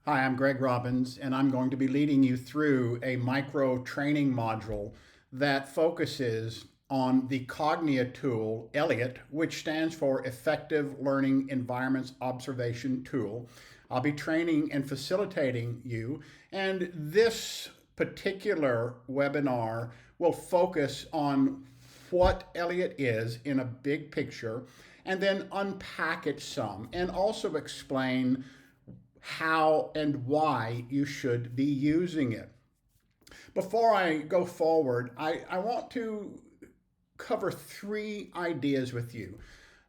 Hi, I'm Greg Robbins, and I'm going to be leading you through a micro training module that focuses on the Cognia tool, eleot, which stands for Effective Learning Environments Observation Tool. I'll be training and facilitating you, and this particular webinar will focus on what eleot is in a big picture, and then unpack it some, and also explain how and why you should be using it. Before I go forward, I want to cover three ideas with you.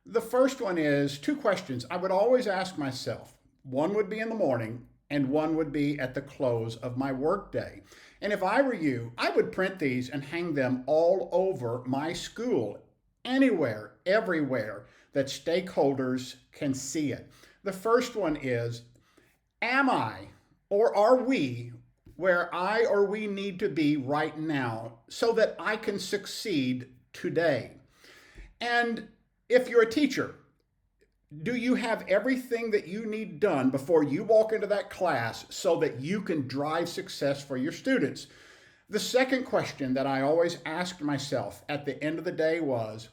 The first one is two questions I would always ask myself. One would be in the morning, and one would be at the close of my workday. And if I were you, I would print these and hang them all over my school, anywhere, everywhere that stakeholders can see it. The first one is, am I or are we where I or we need to be right now so that I can succeed today? And if you're a teacher, do you have everything that you need done before you walk into that class so that you can drive success for your students? The second question that I always asked myself at the end of the day was,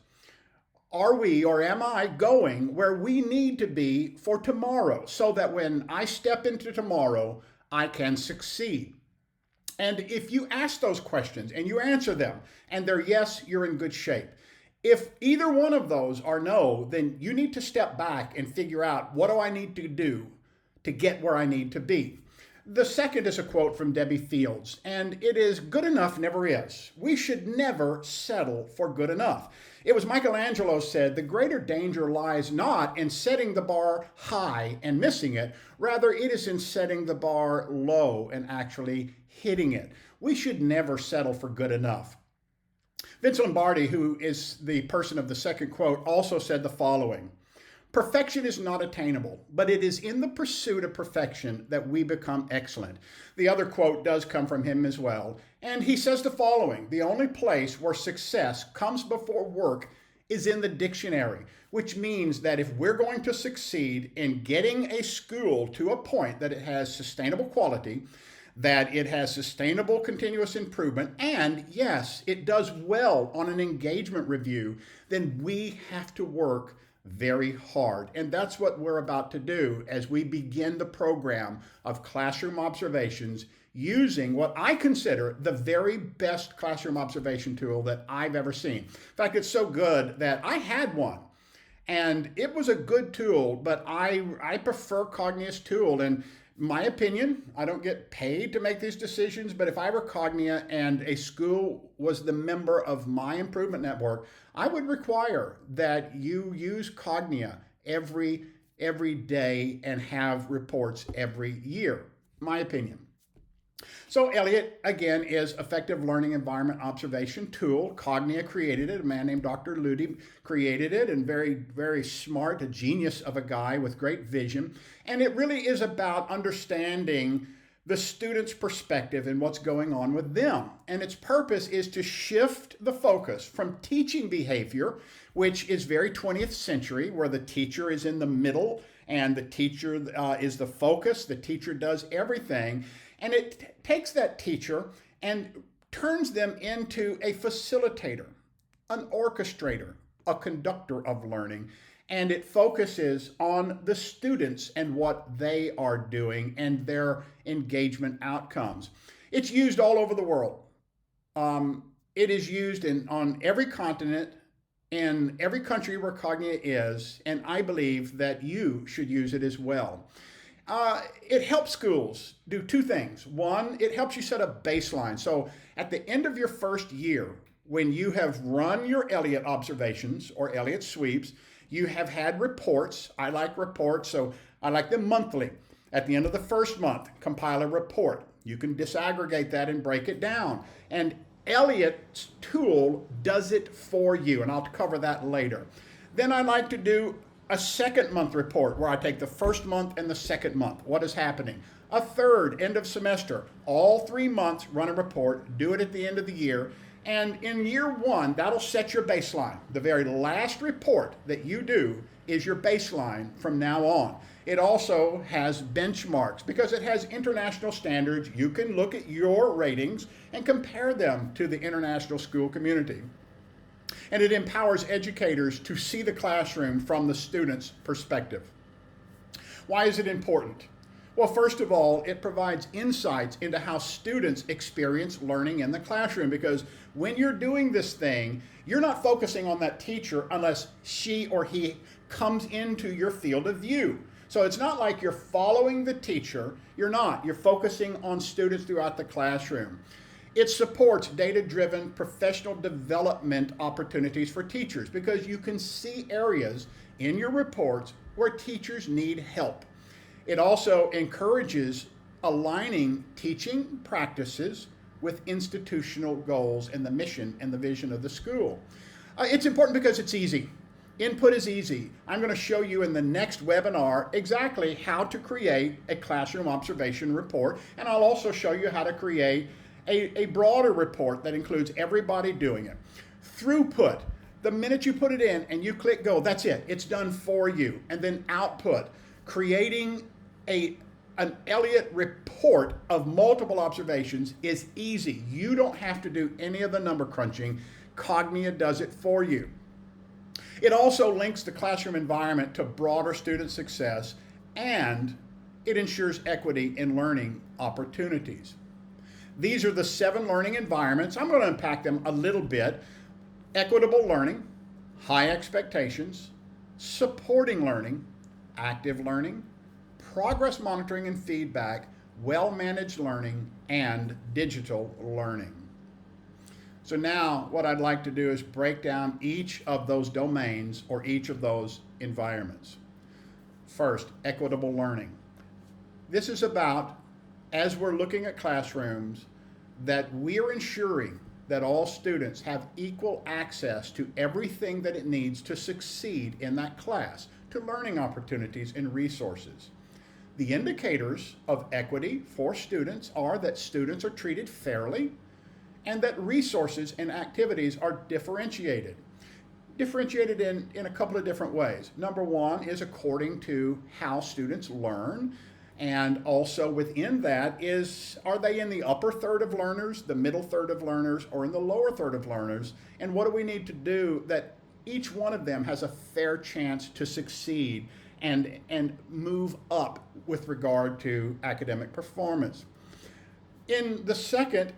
are we or am I going where we need to be for tomorrow so that when I step into tomorrow, I can succeed? And if you ask those questions and you answer them and they're yes, you're in good shape. If either one of those are no, then you need to step back and figure out, what do I need to do to get where I need to be? The second is a quote from Debbie Fields, and it is, good enough never is. We should never settle for good enough. It was Michelangelo said, the greater danger lies not in setting the bar high and missing it. Rather, it is in setting the bar low and actually hitting it. We should never settle for good enough. Vince Lombardi, who is the person of the second quote, also said the following: perfection is not attainable, but it is in the pursuit of perfection that we become excellent. The other quote does come from him as well. And he says the following: the only place where success comes before work is in the dictionary, which means that if we're going to succeed in getting a school to a point that it has sustainable quality, that it has sustainable continuous improvement, and yes, it does well on an engagement review, then we have to work very hard. And that's what we're about to do as we begin the program of classroom observations using what I consider the very best classroom observation tool that I've ever seen. In fact, it's so good that I had one and it was a good tool, but I prefer Cognia's tool. And my opinion, I don't get paid to make these decisions, but if I were Cognia and a school was the member of my improvement network, I would require that you use Cognia every day and have reports every year. My opinion. So eleot, again, is Effective Learning Environment Observation Tool. Cognia created it. A man named Dr. Ludi created it, and very smart, a genius of a guy with great vision. And it really is about understanding the student's perspective and what's going on with them. And its purpose is to shift the focus from teaching behavior, which is very 20th century, where the teacher is in the middle and the teacher is the focus. The teacher does everything. And it takes that teacher and turns them into a facilitator, an orchestrator, a conductor of learning. And it focuses on the students and what they are doing and their engagement outcomes. It's used all over the world. It is used on every continent, in every country where Cognia is, and I believe that you should use it as well. It helps schools do two things. One, it helps you set a baseline. So at the end of your first year, when you have run your eleot observations or eleot sweeps, you have had reports. I like reports, so I like them monthly. At the end of the first month, compile a report. You can disaggregate that and break it down. And eleot's tool does it for you, and I'll cover that later. Then I like to do a second month report where I take the first month and the second month. What is happening? A third, end of semester. All 3 months, run a report, do it at the end of the year. And in year one, that'll set your baseline. The very last report that you do is your baseline from now on. It also has benchmarks because it has international standards. You can look at your ratings and compare them to the international school community. And it empowers educators to see the classroom from the student's perspective. Why is it important? Well, first of all, it provides insights into how students experience learning in the classroom, because when you're doing this thing, you're not focusing on that teacher unless she or he comes into your field of view. So it's not like you're following the teacher. You're not. You're focusing on students throughout the classroom. It supports data-driven professional development opportunities for teachers because you can see areas in your reports where teachers need help. It also encourages aligning teaching practices with institutional goals and the mission and the vision of the school. It's important because it's easy. Input is easy. I'm going to show you in the next webinar exactly how to create a classroom observation report, and I'll also show you how to create a broader report that includes everybody doing it. Throughput, the minute you put it in and you click go, that's it. It's done for you. And then output, creating an eleot report of multiple observations is easy. You don't have to do any of the number crunching. Cognia does it for you. It also links the classroom environment to broader student success, and it ensures equity in learning opportunities. These are the 7 learning environments. I'm going to unpack them a little bit. Equitable learning, high expectations, supporting learning, active learning, progress monitoring and feedback, well-managed learning, and digital learning. So now what I'd like to do is break down each of those domains or each of those environments. First, equitable learning. This is about, as we're looking at classrooms, that we're ensuring that all students have equal access to everything that it needs to succeed in that class, to learning opportunities and resources. The indicators of equity for students are that students are treated fairly and that resources and activities are differentiated. Differentiated in a couple of different ways. Number one is according to how students learn, and also within that is, are they in the upper third of learners, the middle third of learners, or in the lower third of learners? And what do we need to do that each one of them has a fair chance to succeed and move up with regard to academic performance? In the second,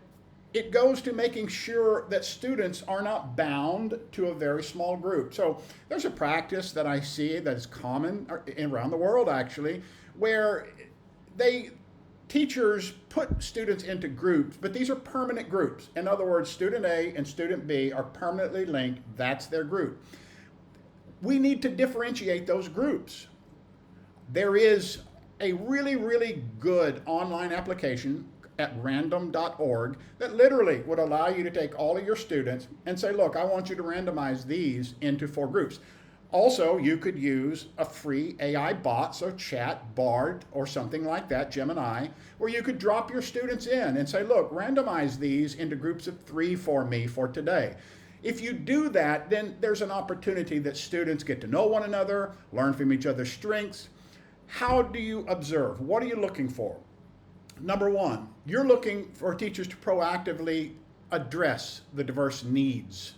it goes to making sure that students are not bound to a very small group. So there's a practice that I see that is common around the world actually, where teachers put students into groups, but these are permanent groups. In other words, student A and student B are permanently linked. That's their group. We need to differentiate those groups. There is a really, really good online application at random.org that literally would allow you to take all of your students and say, look, I want you to randomize these into 4 groups. Also, you could use a free AI bot, so Chat, Bard, or something like that, Gemini, where you could drop your students in and say, look, randomize these into groups of 3 for me for today. If you do that, then there's an opportunity that students get to know one another, learn from each other's strengths. How do you observe? What are you looking for? Number one, you're looking for teachers to proactively address the diverse needs.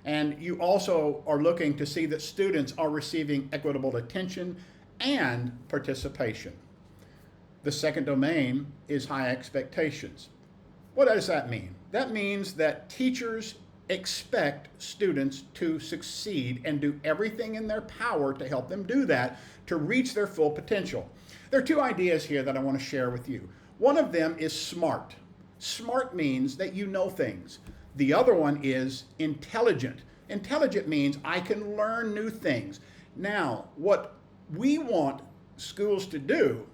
And you also are looking to see that students are receiving equitable attention and participation. The second domain is high expectations. What does that mean? That means that teachers expect students to succeed and do everything in their power to help them do that, to reach their full potential. There are 2 ideas here that I want to share with you. One of them is SMART. SMART means that you know things. The other one is intelligent. Intelligent means I can learn new things. Now, what we want schools to do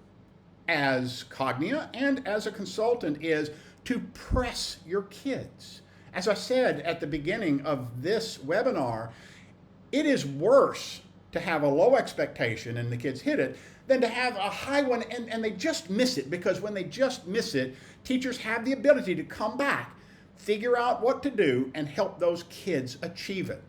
as Cognia and as a consultant is to press your kids. As I said at the beginning of this webinar, it is worse to have a low expectation and the kids hit it than to have a high one and they just miss it, because when they just miss it, teachers have the ability to come back, figure out what to do, and help those kids achieve it.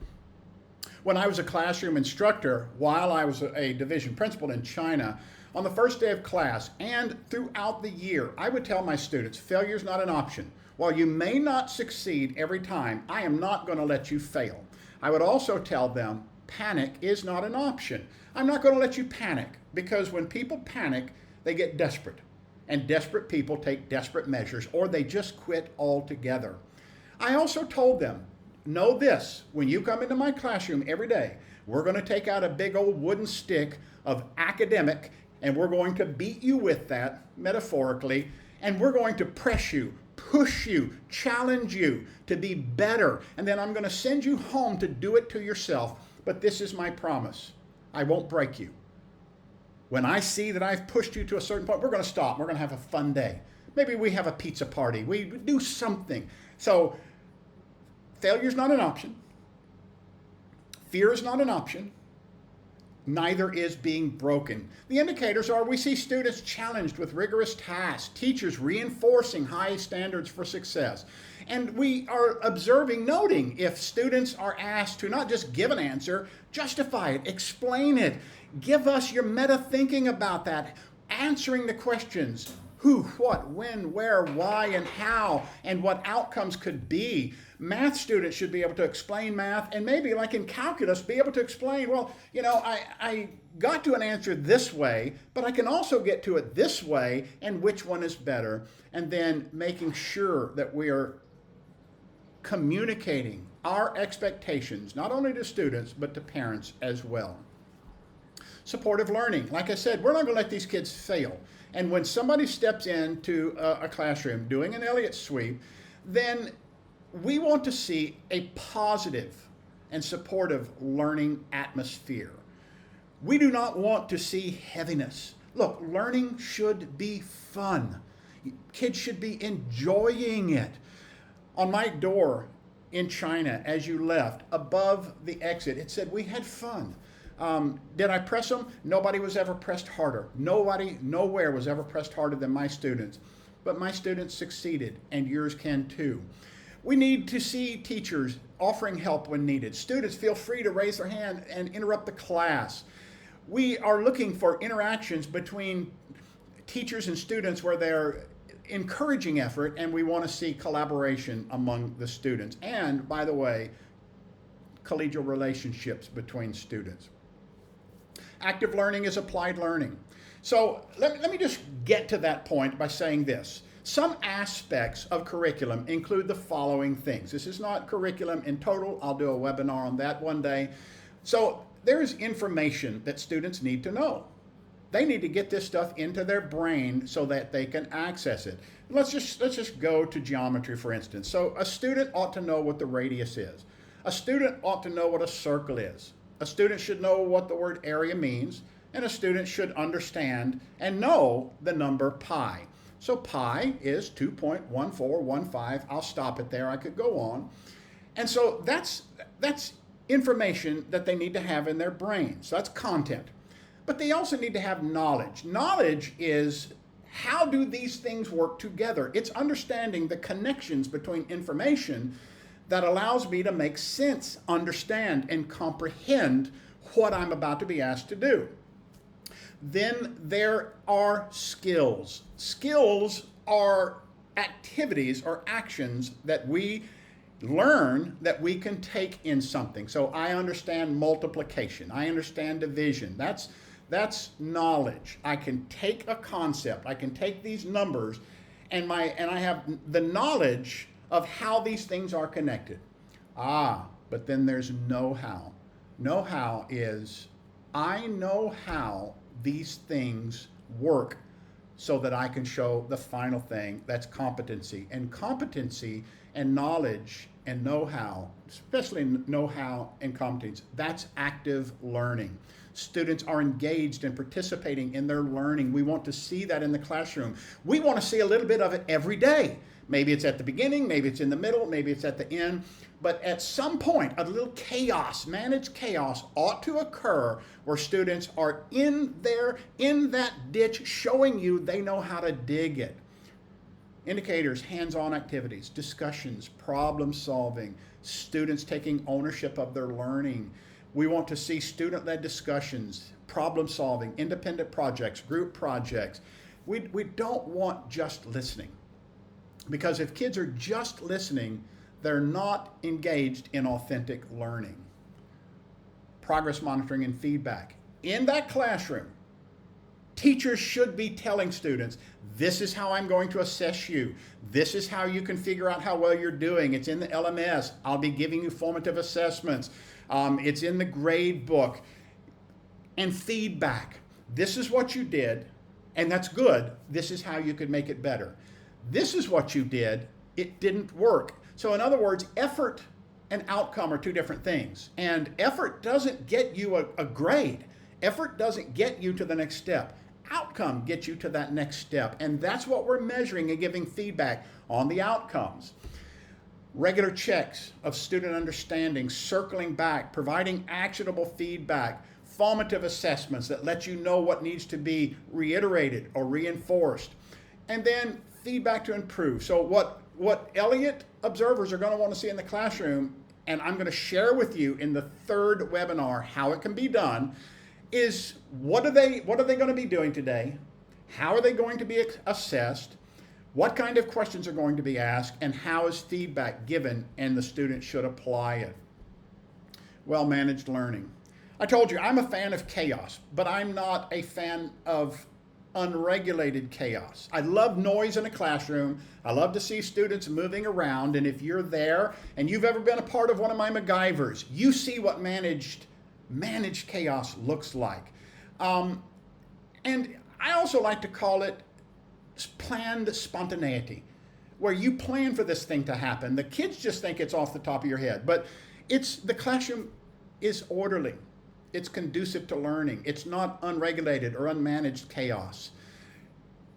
When I was a classroom instructor, while I was a division principal in China, on the first day of class and throughout the year, I would tell my students, failure is not an option. While you may not succeed every time, I am not going to let you fail. I would also tell them, panic is not an option. I'm not going to let you panic, because when people panic, they get desperate. And desperate people take desperate measures, or they just quit altogether. I also told them, know this, when you come into my classroom every day, we're going to take out a big old wooden stick of academic, and we're going to beat you with that, metaphorically, and we're going to press you, push you, challenge you to be better, and then I'm going to send you home to do it to yourself. But this is my promise. I won't break you. When I see that I've pushed you to a certain point, we're going to stop. We're going to have a fun day. Maybe we have a pizza party. We do something. So failure is not an option. Fear is not an option. Neither is being broken. The indicators are we see students challenged with rigorous tasks, teachers reinforcing high standards for success. And we are observing, noting if students are asked to not just give an answer, justify it, explain it, give us your meta thinking about that, answering the questions, who, what, when, where, why, and how, and what outcomes could be. Math students should be able to explain math, and maybe like in calculus, be able to explain, well, I got to an answer this way, but I can also get to it this way, and which one is better? And then making sure that we are communicating our expectations, not only to students, but to parents as well. Supportive learning. Like I said, we're not going to let these kids fail. And when somebody steps into a classroom doing an Elliott sweep, then we want to see a positive and supportive learning atmosphere. We do not want to see heaviness. Look, learning should be fun. Kids should be enjoying it. On my door in China, as you left, above the exit, it said, we had fun. Did I press them? Nobody was ever pressed harder. Nobody, nowhere was ever pressed harder than my students. But my students succeeded, and yours can too. We need to see teachers offering help when needed. Students feel free to raise their hand and interrupt the class. We are looking for interactions between teachers and students where they're encouraging effort, and we want to see collaboration among the students. And, by the way, collegial relationships between students. Active learning is applied learning. So let me just get to that point by saying this. Some aspects of curriculum include the following things. This is not curriculum in total. I'll do a webinar on that one day. So there is information that students need to know. They need to get this stuff into their brain so that they can access it. Let's just go to geometry, for instance. So a student ought to know what the radius is. A student ought to know what a circle is. A student should know what the word area means, and a student should understand and know the number pi. So pi is 2.1415. I'll stop it there. I could go on. And so that's information that they need to have in their brain. So that's content. But they also need to have knowledge. Knowledge is, how do these things work together? It's understanding the connections between information that allows me to make sense, understand, and comprehend what I'm about to be asked to do. Then there are skills. Skills are activities or actions that we learn that we can take in something. So I understand multiplication. I understand division. That's knowledge. I can take a concept. I can take these numbers, and I have the knowledge of how these things are connected. But then there's know-how. Know-how is, I know how these things work so that I can show the final thing. That's competency. And competency and knowledge and know-how, especially know-how and competence, that's active learning. Students are engaged and participating in their learning. We want to see that in the classroom. We want to see a little bit of it every day. Maybe it's at the beginning, maybe it's in the middle, maybe it's at the end. But at some point, a little chaos, managed chaos, ought to occur where students are in that ditch showing you they know how to dig it. Indicators, hands-on activities, discussions, problem solving, students taking ownership of their learning. We want to see student-led discussions, problem solving, independent projects, group projects. We don't want just listening, because if kids are just listening, they're not engaged in authentic learning. Progress monitoring and feedback. In that classroom, teachers should be telling students, this is how I'm going to assess you. This is how you can figure out how well you're doing. It's in the LMS. I'll be giving you formative assessments. It's in the grade book. And feedback. This is what you did, and that's good. This is how you could make it better. This is what you did. It didn't work. So in other words, effort and outcome are two different things. And effort doesn't get you a grade. Effort doesn't get you to the next step. Outcome gets you to that next step. And that's what we're measuring and giving feedback on the outcomes. Regular checks of student understanding, circling back, providing actionable feedback, formative assessments that let you know what needs to be reiterated or reinforced, and then feedback to improve. So what Elliott observers are going to want to see in the classroom, and I'm going to share with you in the third webinar how it can be done, is what are they going to be doing today? How are they going to be assessed? What kind of questions are going to be asked, and how is feedback given, and the student should apply it. Well-managed learning. I told you I'm a fan of chaos, but I'm not a fan of unregulated chaos. I love noise in a classroom. I love to see students moving around, and if you're there and you've ever been a part of one of my MacGyvers, you see what managed chaos looks like. And I also like to call it planned spontaneity, where you plan for this thing to happen. The kids just think it's off the top of your head, but the classroom is orderly. It's conducive to learning. It's not unregulated or unmanaged chaos.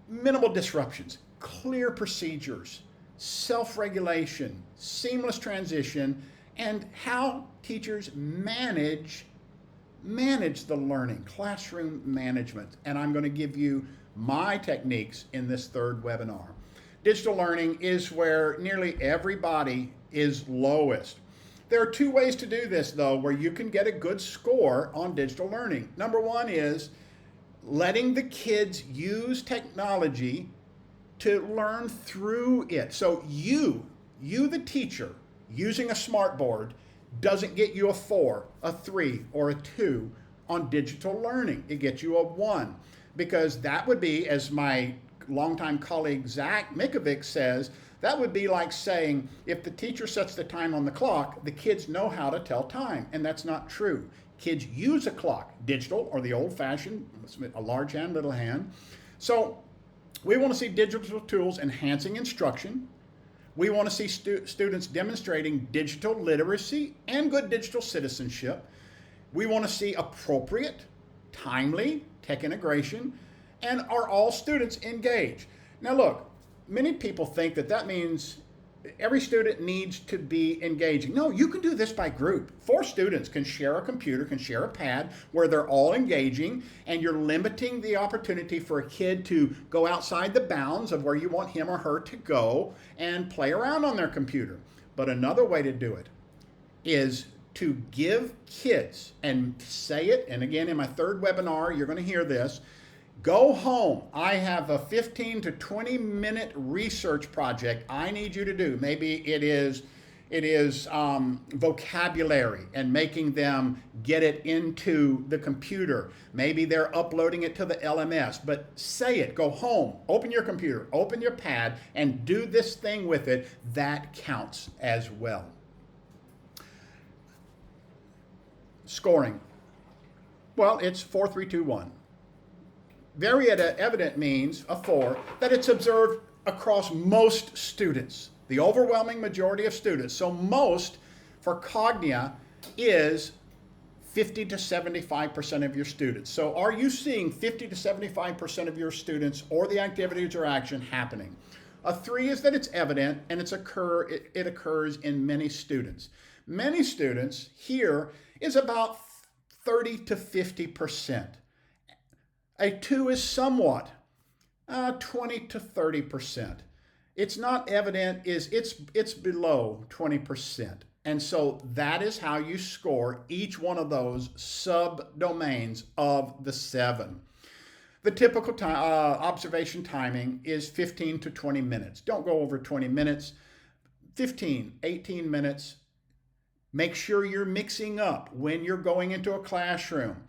Minimal disruptions, clear procedures, self-regulation, seamless transition, and how teachers manage the learning, classroom management. And I'm going to give you my techniques in this third webinar. Digital learning is where nearly everybody is lowest. There are two ways to do this, though, where you can get a good score on digital learning. Number one is letting the kids use technology to learn through it. So you the teacher, using a smartboard doesn't get you a 4, a 3, or a 2 on digital learning. It gets you a 1, because that would be, as my longtime colleague Zach Mikovic says, that would be like saying, if the teacher sets the time on the clock, the kids know how to tell time, and that's not true. Kids use a clock, digital or the old-fashioned, a large hand, little hand. So we want to see digital tools enhancing instruction. We want to see students demonstrating digital literacy and good digital citizenship. We want to see appropriate, timely tech integration, and are all students engaged? Now look, many people think that means every student needs to be engaging. No, you can do this by group. 4 students can share a computer, can share a pad where they're all engaging, and you're limiting the opportunity for a kid to go outside the bounds of where you want him or her to go and play around on their computer. But another way to do it is to give kids, and say it, and again in my third webinar, you're going to hear this, go home. I have a 15 to 20 minute research project I need you to do. Maybe it is vocabulary and making them get it into the computer. Maybe they're uploading it to the LMS, but say it, go home, open your computer, open your pad, and do this thing with it. That counts as well. Scoring. Well, it's 4, 3, 2, 1. Very evident means a 4, that it's observed across most students, the overwhelming majority of students. So most for Cognia is 50 to 75% of your students. So are you seeing 50 to 75% of your students or the activities or action happening? A 3 is that it's evident, and it occurs in many students. Many students here is about 30 to 50%. A 2 is somewhat 20 to 30%. It's not evident, it's below 20%. And so that is how you score each one of those subdomains of the 7. The typical observation timing is 15 to 20 minutes. Don't go over 20 minutes. 15, 18 minutes. Make sure you're mixing up when you're going into a classroom.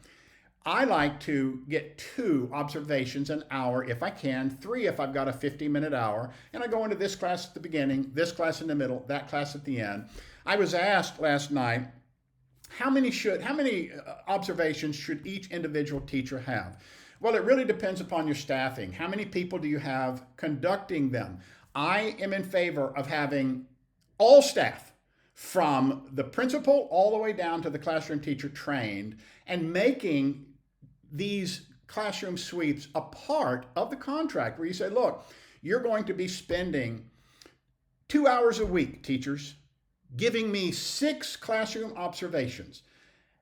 I like to get 2 observations an hour if I can, 3 if I've got a 50-minute hour, and I go into this class at the beginning, this class in the middle, that class at the end. I was asked last night, how many observations should each individual teacher have? Well, it really depends upon your staffing. How many people do you have conducting them? I am in favor of having all staff, from the principal all the way down to the classroom teacher, trained, and making these classroom sweeps a part of the contract, where you say, look, you're going to be spending 2 hours a week, teachers, giving me 6 classroom observations.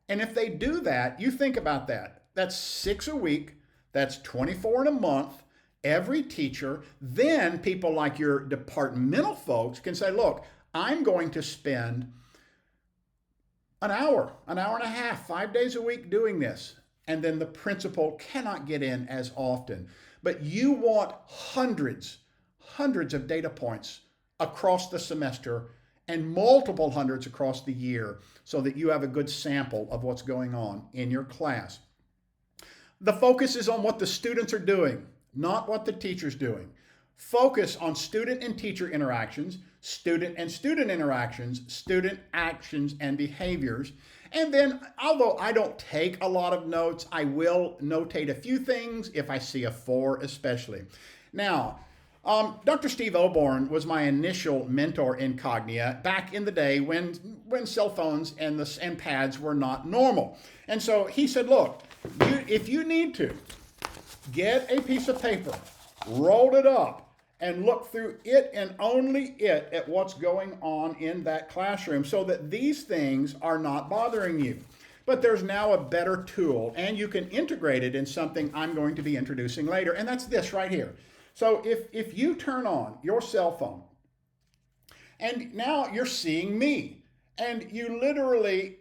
And if they do that, you think about that. That's 6 a week. That's 24 in a month. Every teacher, then people like your departmental folks can say, look, I'm going to spend an hour and a half, 5 days a week doing this. And then the principal cannot get in as often. But you want hundreds of data points across the semester and multiple hundreds across the year, so that you have a good sample of what's going on in your class. The focus is on what the students are doing, not what the teacher's doing. Focus on student and teacher interactions, student and student interactions, student actions and behaviors. And then, although I don't take a lot of notes, I will notate a few things if I see a 4 especially. Now, Dr. Steve Oborn was my initial mentor in Cognia back in the day when cell phones and pads were not normal. And so he said, look, if you need to, get a piece of paper, roll it up, and look through it and only it at what's going on in that classroom, so that these things are not bothering you. But there's now a better tool, and you can integrate it in something I'm going to be introducing later, and that's this right here. So if you turn on your cell phone, and now you're seeing me, and you literally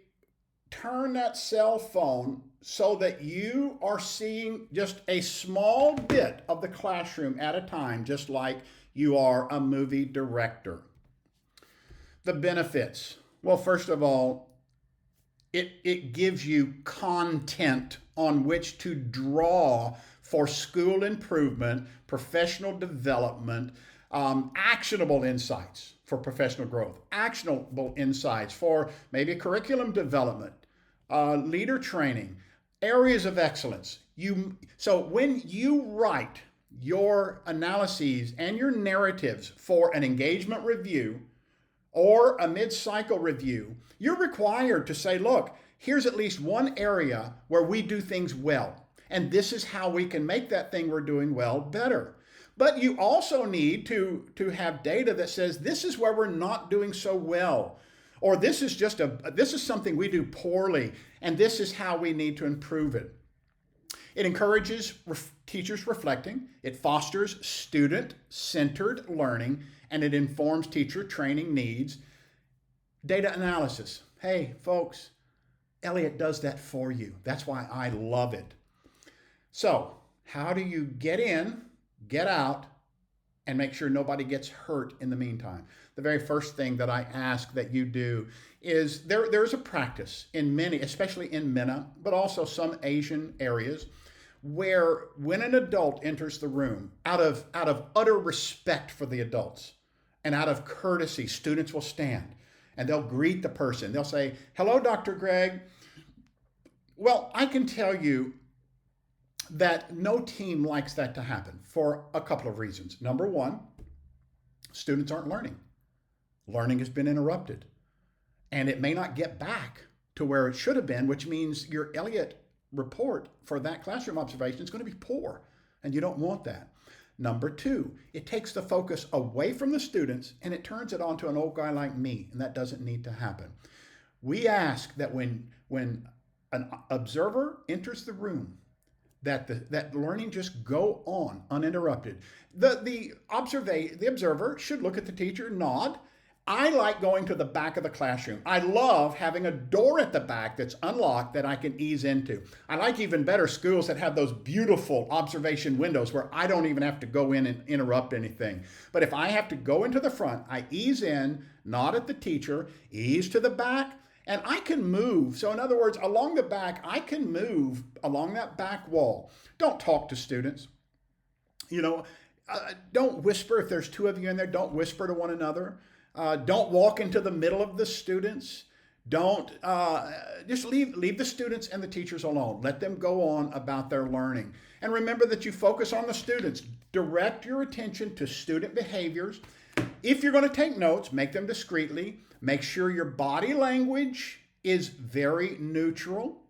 turn that cell phone so that you are seeing just a small bit of the classroom at a time, just like you are a movie director. The benefits. Well, first of all, it gives you content on which to draw for school improvement, professional development, actionable insights for professional growth, actionable insights for maybe curriculum development, leader training, areas of excellence. So when you write your analyses and your narratives for an engagement review or a mid-cycle review, you're required to say, look, here's at least one area where we do things well. And this is how we can make that thing we're doing well better. But you also need to have data that says this is where we're not doing so well, or this is something we do poorly, and this is how we need to improve it. It encourages teachers reflecting, it fosters student-centered learning, and it informs teacher training needs. Data analysis. Hey, folks, Elliot does that for you. That's why I love it. So, how do you get in, get out, and make sure nobody gets hurt in the meantime? The very first thing that I ask that you do is there's a practice in many, especially in MENA, but also some Asian areas, where when an adult enters the room, out of utter respect for the adults and out of courtesy, students will stand and they'll greet the person. They'll say, "Hello, Dr. Gregg." Well, I can tell you that no team likes that to happen for a couple of reasons. Number one, students aren't learning. Learning has been interrupted, and it may not get back to where it should have been, which means your Elliott report for that classroom observation is going to be poor, and you don't want that. Number two, it takes the focus away from the students and it turns it on to an old guy like me, and that doesn't need to happen. We ask that when an observer enters the room, that learning just go on uninterrupted. The observer should look at the teacher, nod, I like going to the back of the classroom. I love having a door at the back that's unlocked that I can ease into. I like even better schools that have those beautiful observation windows where I don't even have to go in and interrupt anything. But if I have to go into the front, I ease in, nod at the teacher, ease to the back, and I can move. So in other words, along the back, I can move along that back wall. Don't talk to students. You know, don't whisper. If there's two of you in there, don't whisper to one another. Don't walk into the middle of the students. Don't just leave the students and the teachers alone. Let them go on about their learning. And remember that you focus on the students. Direct your attention to student behaviors. If you're going to take notes, make them discreetly. Make sure your body language is very neutral.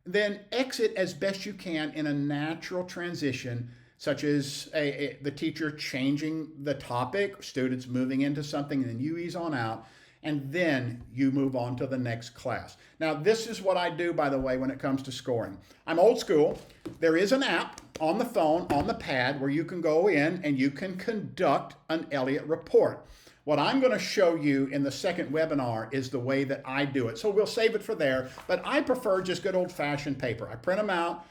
Then exit as best you can in a natural transition, such as the teacher changing the topic, students moving into something, and then you ease on out, and then you move on to the next class. Now, this is what I do, by the way, when it comes to scoring. I'm old school. There is an app on the phone, on the pad, where you can go in and you can conduct an Elliott report. What I'm going to show you in the second webinar is the way that I do it. So we'll save it for there, but I prefer just good old-fashioned paper. I print them out.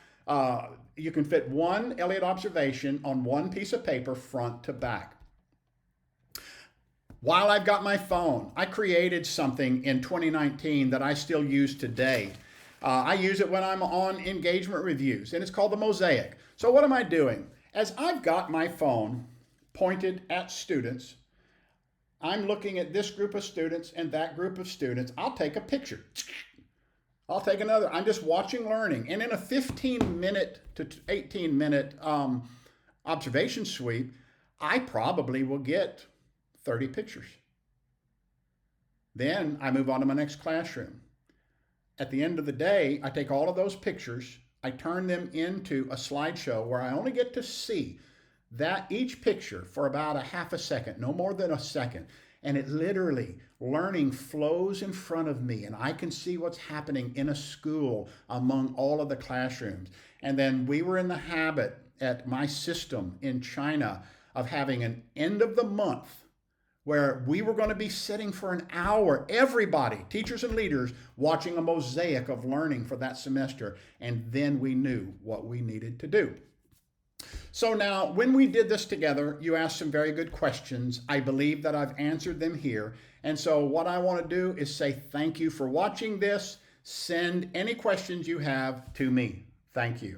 You can fit one Elliott observation on one piece of paper, front to back. While I've got my phone, I created something in 2019 that I still use today. I use it when I'm on engagement reviews, and it's called the Mosaic. So what am I doing? As I've got my phone pointed at students, I'm looking at this group of students and that group of students. I'll take a picture. I'll take another. I'm just watching learning. And in a 15-minute to 18-minute observation sweep, I probably will get 30 pictures. Then I move on to my next classroom. At the end of the day, I take all of those pictures, I turn them into a slideshow where I only get to see that each picture for about a half a second, no more than a second. And it literally, learning flows in front of me, and I can see what's happening in a school among all of the classrooms. And then we were in the habit at my system in China of having an end of the month where we were going to be sitting for an hour, everybody, teachers and leaders, watching a mosaic of learning for that semester. And then we knew what we needed to do. So now, when we did this together, you asked some very good questions. I believe that I've answered them here. And so what I want to do is say thank you for watching this. Send any questions you have to me. Thank you.